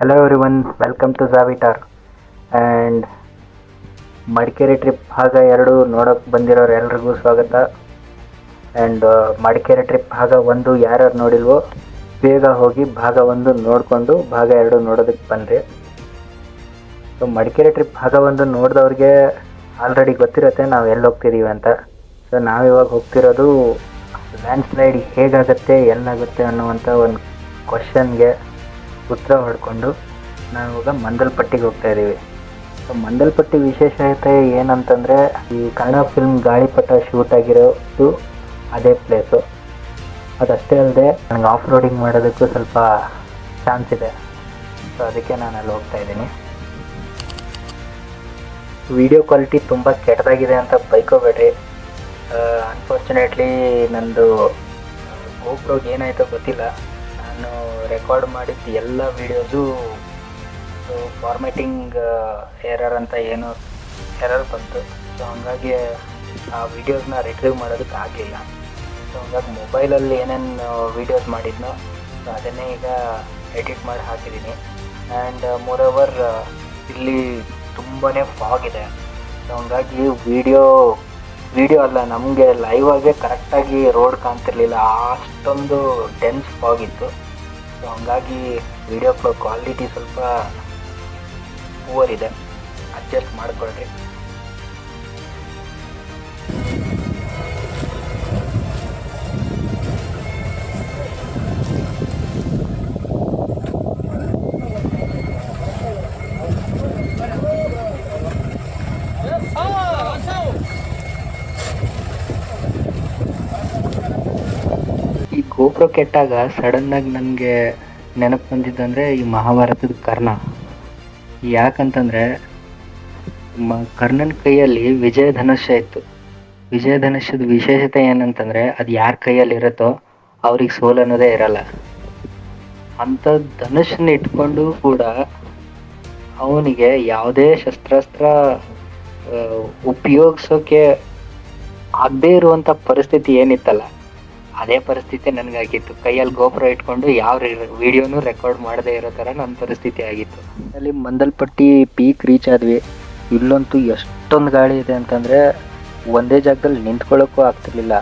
Hello everyone, welcome to Zavitar and Madikeri trip ಭಾಗ 2 ನೋಡೋಕೆ ಬಂದಿರೋರು ಎಲ್ರಿಗೂ ಸ್ವಾಗತ. ಆ್ಯಂಡ್ ಮಡಿಕೇರಿ ಟ್ರಿಪ್ ಭಾಗ 1 ಯಾರ್ಯಾರು ನೋಡಿಲ್ವೋ ಬೇಗ ಹೋಗಿ ಭಾಗ 1 ನೋಡಿಕೊಂಡು ಭಾಗ 2 ನೋಡೋದಕ್ಕೆ ಬನ್ನಿರಿ. ಸೊ ಮಡಿಕೇರಿ ಟ್ರಿಪ್ ಭಾಗ 1 ನೋಡಿದವ್ರಿಗೆ ಆಲ್ರೆಡಿ ಗೊತ್ತಿರುತ್ತೆ ನಾವು ಎಲ್ಲಿ ಹೋಗ್ತಿದ್ದೀವಿ ಅಂತ. ಸೊ ನಾವಿವಾಗ ಹೋಗ್ತಿರೋದು ಲ್ಯಾಂಡ್ ಸ್ಲೈಡ್ ಹೇಗಾಗುತ್ತೆ ಎಲ್ಲಾಗುತ್ತೆ ಅನ್ನುವಂಥ ಒಂದು ಕ್ವಶನ್ಗೆ ಉತ್ತರ ಹೊಡ್ಕೊಂಡು ನಾವಿವಾಗ ಮಂದಲ್ಪಟ್ಟಿಗೆ ಹೋಗ್ತಾ ಇದ್ದೀವಿ. ಸೊ ಮಂದಲ್ಪಟ್ಟಿ ವಿಶೇಷತೆ ಏನಂತಂದರೆ ಈ ಕನ್ನಡ ಫಿಲ್ಮ್ ಗಾಳಿಪಟ ಶೂಟ್ ಆಗಿರೋದು ಅದೇ ಪ್ಲೇಸು. ಅದಷ್ಟೇ ಅಲ್ಲದೆ ನನಗೆ ಆಫ್ ರೋಡಿಂಗ್ ಮಾಡೋದಕ್ಕೂ ಸ್ವಲ್ಪ ಚಾನ್ಸ್ ಇದೆ. ಸೊ ಅದಕ್ಕೆ ನಾನು ಅಲ್ಲಿ ಹೋಗ್ತಾ ಇದ್ದೀನಿ. ವಿಡಿಯೋ ಕ್ವಾಲಿಟಿ ತುಂಬ ಕೆಟ್ಟದಾಗಿದೆ ಅಂತ ಬೈಕೋಬೇಡ್ರಿ. ಅನ್ಫಾರ್ಚುನೇಟ್ಲಿ ನಂದು ಗೋಪ್ರೋಗೆ ಏನಾಯಿತೋ ಗೊತ್ತಿಲ್ಲ. ನಾನು ರೆಕಾರ್ಡ್ ಮಾಡಿದ್ದು ಎಲ್ಲ ವೀಡಿಯೋಸು ಫಾರ್ಮ್ಯಾಟಿಂಗ್ ಎರರ್ ಅಂತ ಏನೋ ಎರರ್ ಬಂತು. ಸೊ ಹಾಗಾಗಿ ಆ ವೀಡಿಯೋಸ್ನ ರಿಟ್ರೀವ್ ಮಾಡೋದಕ್ಕೆ ಆಗಲಿಲ್ಲ. ಸೊ ಹಾಗಾಗಿ ಮೊಬೈಲಲ್ಲಿ ಏನೇನು ವೀಡಿಯೋಸ್ ಮಾಡಿದ್ನೋ ಸೊ ಅದನ್ನೇ ಈಗ ಎಡಿಟ್ ಮಾಡಿ ಹಾಕಿದ್ದೀನಿ. ಆ್ಯಂಡ್ ಮೋರೋವರ್ ಇಲ್ಲಿ ತುಂಬಾ ಫಾಗ್ ಇದೆ. ಸೊ ಹಾಗಾಗಿ ವಿಡಿಯೋ ಅಲ್ಲ, ನಮಗೆ ಲೈವ್ ಆಗೇ ಕರೆಕ್ಟಾಗಿ ರೋಡ್ ಕಾಣ್ತಿರ್ಲಿಲ್ಲ, ಅಷ್ಟೊಂದು ಡೆನ್ಸ್ ಫಾಗ್ ಇತ್ತು. ಸೊ ಹಾಗಾಗಿ ವಿಡಿಯೋ ಕ್ವಾಲಿಟಿ ಸ್ವಲ್ಪ ಪೂವರ್ ಇದೆ, ಅಡ್ಜಸ್ಟ್ ಮಾಡಿಕೊಳ್ರಿ. ಈ ಗೋಪ್ರೋ ಕೆಟ್ಟಾಗ ಸಡನ್ನಾಗಿ ನನಗೆ ನೆನಪು ಬಂದಿದ್ದಂದರೆ ಈ ಮಹಾಭಾರತದ ಕರ್ಣ. ಯಾಕಂತಂದರೆ ಕರ್ಣನ ಕೈಯಲ್ಲಿ ವಿಜಯಧನುಷ್ಯ ಇತ್ತು. ವಿಜಯಧನುಷ್ಯದ ವಿಶೇಷತೆ ಏನಂತಂದರೆ ಅದು ಯಾರ ಕೈಯಲ್ಲಿರುತ್ತೋ ಅವ್ರಿಗೆ ಸೋಲು ಅನ್ನೋದೇ ಇರಲ್ಲ. ಅಂಥ ಧನುಷನ್ನ ಇಟ್ಕೊಂಡು ಕೂಡ ಅವನಿಗೆ ಯಾವುದೇ ಶಸ್ತ್ರಾಸ್ತ್ರ ಉಪಯೋಗಿಸೋಕೆ ಆಗದೇ ಇರುವಂಥ ಪರಿಸ್ಥಿತಿ ಏನಿತ್ತಲ್ಲ, ಅದೇ ಪರಿಸ್ಥಿತಿ ನನಗಾಗಿತ್ತು. ಕೈಯಲ್ಲಿ ಗೋಪುರ ಇಟ್ಕೊಂಡು ಯಾವ ವಿಡಿಯೋನೂ ರೆಕಾರ್ಡ್ ಮಾಡದೇ ಇರೋ ಥರ ನನ್ನ ಪರಿಸ್ಥಿತಿ ಆಗಿತ್ತು. ಅಲ್ಲಿ ಮಂದಲ್ಪಟ್ಟಿ ಪೀಕ್ ರೀಚ್ ಆದ್ವಿ. ಇಲ್ಲಂತೂ ಎಷ್ಟೊಂದು ಗಾಳಿ ಇದೆ ಅಂತಂದರೆ ಒಂದೇ ಜಾಗದಲ್ಲಿ ನಿಂತ್ಕೊಳ್ಳೋಕ್ಕೂ ಆಗ್ತಿರ್ಲಿಲ್ಲ,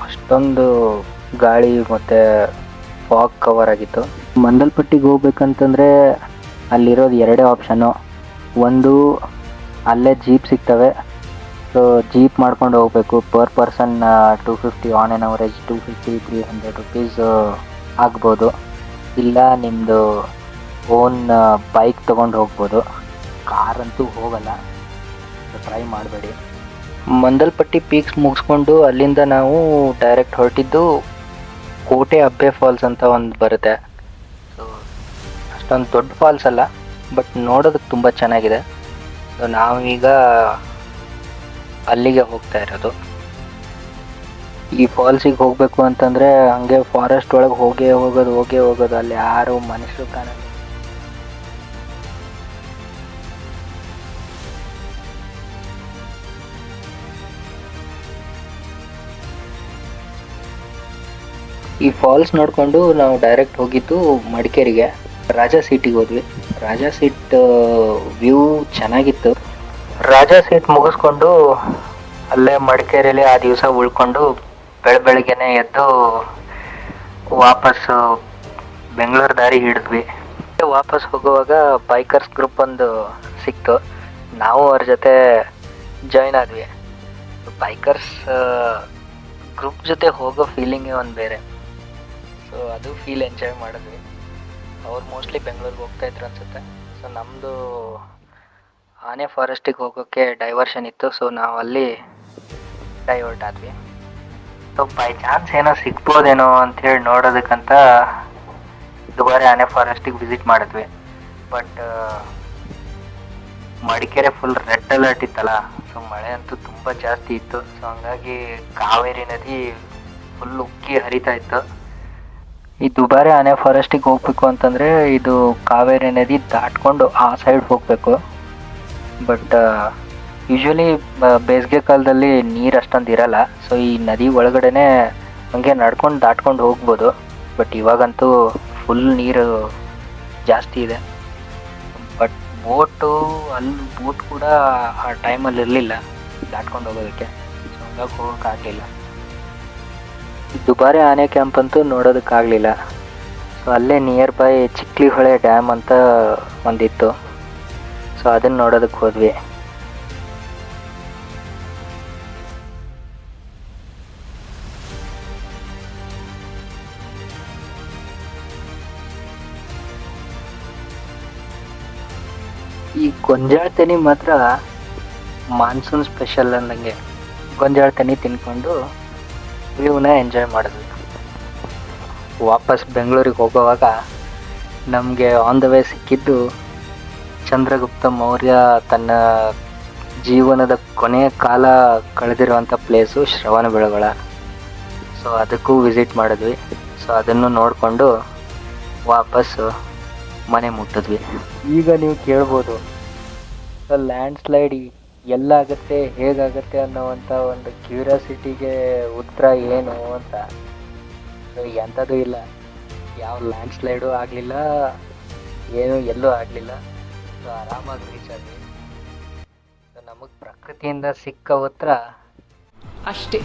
ಅಷ್ಟೊಂದು ಗಾಳಿ ಮತ್ತು ಫಾಗ್ ಕವರ್ ಆಗಿತ್ತು. ಮಂದಲ್ಪಟ್ಟಿಗೆ ಹೋಗ್ಬೇಕಂತಂದರೆ ಅಲ್ಲಿರೋದು ಎರಡೇ ಆಪ್ಷನ್ನು. ಒಂದು ಅಲ್ಲೇ ಜೀಪ್ ಸಿಗ್ತವೆ. ಸೊ ಜೀಪ್ ಮಾಡ್ಕೊಂಡು ಹೋಗಬೇಕು. Per person 250, on on average 250-300 rupees ಆಗ್ಬೋದು. ಇಲ್ಲ ನಿಮ್ಮದು ಓನ್ ಬೈಕ್ ತೊಗೊಂಡು ಹೋಗ್ಬೋದು. ಕಾರಂತೂ ಹೋಗಲ್ಲ, ಟ್ರೈ ಮಾಡಬೇಡಿ. ಮಂದಲ್ಪಟ್ಟಿ ಪೀಕ್ಸ್ ಮುಗಿಸ್ಕೊಂಡು ಅಲ್ಲಿಂದ ನಾವು ಡೈರೆಕ್ಟ್ ಹೊರಟಿದ್ದು ಕೋಟೆ ಅಬ್ಬೆ ಫಾಲ್ಸ್ ಅಂತ ಒಂದು ಬರುತ್ತೆ. ಸೊ ಅಷ್ಟೊಂದು ದೊಡ್ಡ ಫಾಲ್ಸ್ ಅಲ್ಲ, ಬಟ್ ನೋಡೋದಕ್ಕೆ ತುಂಬ ಚೆನ್ನಾಗಿದೆ. ಸೊ ನಾವೀಗ ಅಲ್ಲಿಗೆ ಹೋಗ್ತಾ ಇರೋದು. ಈ ಫಾಲ್ಸಿಗೆ ಹೋಗಬೇಕು ಅಂತಂದರೆ ಹಂಗೆ ಫಾರೆಸ್ಟ್ ಒಳಗೆ ಹೋಗೇ ಹೋಗೋದು. ಅಲ್ಲಿ ಯಾರು ಮನುಷ್ಯರು ಕಾಣಲ್ಲ. ಈ ಫಾಲ್ಸ್ ನೋಡಿಕೊಂಡು ನಾವು ಡೈರೆಕ್ಟ್ ಹೋಗಿದ್ದು ಮಡಿಕೇರಿಗೆ. ರಾಜಾ ಸೀಟಿಗೆ ಹೋದ್ವಿ. ರಾಜಾ ಸೀಟ್ ವ್ಯೂ ಚೆನ್ನಾಗಿತ್ತು. ರಾಜಾ ಸೀಟ್ ಮುಗಿಸ್ಕೊಂಡು ಅಲ್ಲೇ ಮಡಿಕೇರಿಯಲ್ಲಿ ಆ ದಿವಸ ಉಳ್ಕೊಂಡು ಬೆಳಗ್ಗೆನೆ ಎದ್ದು ವಾಪಸ್ಸು ಬೆಂಗಳೂರು ದಾರಿ ಹಿಡಿದ್ವಿ. ವಾಪಸ್ ಹೋಗುವಾಗ ಬೈಕರ್ಸ್ ಗ್ರೂಪ್ ಒಂದು ಸಿಕ್ತು. ನಾವು ಅವ್ರ ಜೊತೆ ಜಾಯ್ನ್ ಆದ್ವಿ. ಬೈಕರ್ಸ್ ಗ್ರೂಪ್ ಜೊತೆ ಹೋಗೋ ಫೀಲಿಂಗೇ ಒಂದು ಬೇರೆ. ಸೊ ಅದು ಫೀಲ್ ಎಂಜಾಯ್ ಮಾಡಿದ್ವಿ. ಅವ್ರು ಮೋಸ್ಟ್ಲಿ ಬೆಂಗಳೂರಿಗೆ ಹೋಗ್ತಾಯಿದ್ರು ಅನಿಸುತ್ತೆ. ಸೊ ನಮ್ಮದು ಆನೆ ಫಾರೆಸ್ಟಿಗೆ ಹೋಗೋಕ್ಕೆ ಡೈವರ್ಷನ್ ಇತ್ತು. ಸೊ ನಾವು ಅಲ್ಲಿ ಡೈವರ್ಟ್ ಆದ್ವಿ. ಸೊ ಬೈ ಚಾನ್ಸ್ ಏನೋ ಸಿಗ್ಬೋದೇನೋ ಅಂಥೇಳಿ ನೋಡೋದಕ್ಕಂತ ದುಬಾರಿ ಆನೆ ಫಾರೆಸ್ಟಿಗೆ ವಿಸಿಟ್ ಮಾಡಿದ್ವಿ. But Madikeri full red alert ಇತ್ತಲ್ಲ, ಸೊ ಮಳೆ ಅಂತೂ ತುಂಬ ಜಾಸ್ತಿ ಇತ್ತು. ಸೊ ಹಂಗಾಗಿ ಕಾವೇರಿ ನದಿ ಫುಲ್ ಉಕ್ಕಿ ಹರಿತಾ ಇತ್ತು. ಈ ದುಬಾರಿ ಆನೆ ಫಾರೆಸ್ಟಿಗೆ ಹೋಗ್ಬೇಕು ಅಂತಂದರೆ ಇದು ಕಾವೇರಿ ನದಿ ದಾಟ್ಕೊಂಡು ಆ ಸೈಡ್ ಹೋಗಬೇಕು. ಬಟ್ ಯೂಶ್ವಲಿ ಬೇಸಿಗೆ ಕಾಲದಲ್ಲಿ ನೀರು ಅಷ್ಟೊಂದು ಇರಲ್ಲ. ಸೊ ಈ ನದಿ ಒಳಗಡೆನೆ ಹಂಗೆ ದಾಟ್ಕೊಂಡು ಹೋಗ್ಬೋದು. ಬಟ್ ಇವಾಗಂತೂ ಫುಲ್ ನೀರು ಜಾಸ್ತಿ ಇದೆ. ಬೋಟ್ ಕೂಡ ಆ ಟೈಮಲ್ಲಿ ಇರಲಿಲ್ಲ ದಾಟ್ಕೊಂಡು ಹೋಗೋದಕ್ಕೆ. ಸೊ ಹಂಗಾಗಿ ಹೋಗೋಕ್ಕಾಗಲಿಲ್ಲ. ದುಬಾರೆ ಆನೆ ಕ್ಯಾಂಪ್ ಅಂತೂ ನೋಡೋದಕ್ಕಾಗಲಿಲ್ಲ. ಸೊ ಅಲ್ಲೇ ನಿಯರ್ ಬೈ ಚಿಕ್ಲಿ ಹೊಳೆ ಡ್ಯಾಮ್ ಅಂತ ಒಂದಿತ್ತು. ಸೊ ಅದನ್ನು ನೋಡೋದಕ್ಕೆ ಹೋದ್ವಿ. ಈ ಗೊಂಜಾಳ ತೆನಿ ಮಾತ್ರ ಮಾನ್ಸೂನ್ ಸ್ಪೆಷಲ್ ಅಂದಂಗೆ ಗೊಂಜಾಳ ತೆನಿ ತಿನ್ಕೊಂಡು ವ್ಯೂನ ಎಂಜಾಯ್ ಮಾಡಿದ್ವಿ. ವಾಪಸ್ ಬೆಂಗಳೂರಿಗೆ ಹೋಗೋವಾಗ ನಮಗೆ ಆನ್ ದ ವೇ ಸಿಕ್ಕಿದ್ದು ಚಂದ್ರಗುಪ್ತ ಮೌರ್ಯ ತನ್ನ ಜೀವನದ ಕೊನೆಯ ಕಾಲ ಕಳೆದಿರುವಂಥ ಪ್ಲೇಸು ಶ್ರವಣಬೆಳಗೊಳ. ಸೊ ಅದಕ್ಕೂ ವಿಸಿಟ್ ಮಾಡಿದ್ವಿ. ಸೊ ಅದನ್ನು ನೋಡಿಕೊಂಡು ವಾಪಸ್ಸು ಮನೆ ಮುಟ್ಟಿದ್ವಿ. ಈಗ ನೀವು ಕೇಳ್ಬೋದು, ಲ್ಯಾಂಡ್ ಸ್ಲೈಡ್ ಎಲ್ಲಾಗುತ್ತೆ, ಹೇಗಾಗುತ್ತೆ ಅನ್ನೋವಂಥ ಒಂದು ಕ್ಯೂರಿಯಾಸಿಟಿಗೆ ಉತ್ತರ ಏನು ಅಂತ. ಸೊ ಎಂಥದ್ದು ಇಲ್ಲ, ಯಾವ ಲ್ಯಾಂಡ್ ಸ್ಲೈಡು ಆಗಲಿಲ್ಲ, ಏನು ಎಲ್ಲೂ ಆಗಲಿಲ್ಲ. ಸೊ ಆರಾಮಾಗಿ ರೀಚ್ ಆದ್ವಿ. ಸೊ ನಮಗೆ ಪ್ರಕೃತಿಯಿಂದ ಸಿಕ್ಕ ಉತ್ತರ ಅಷ್ಟೇ.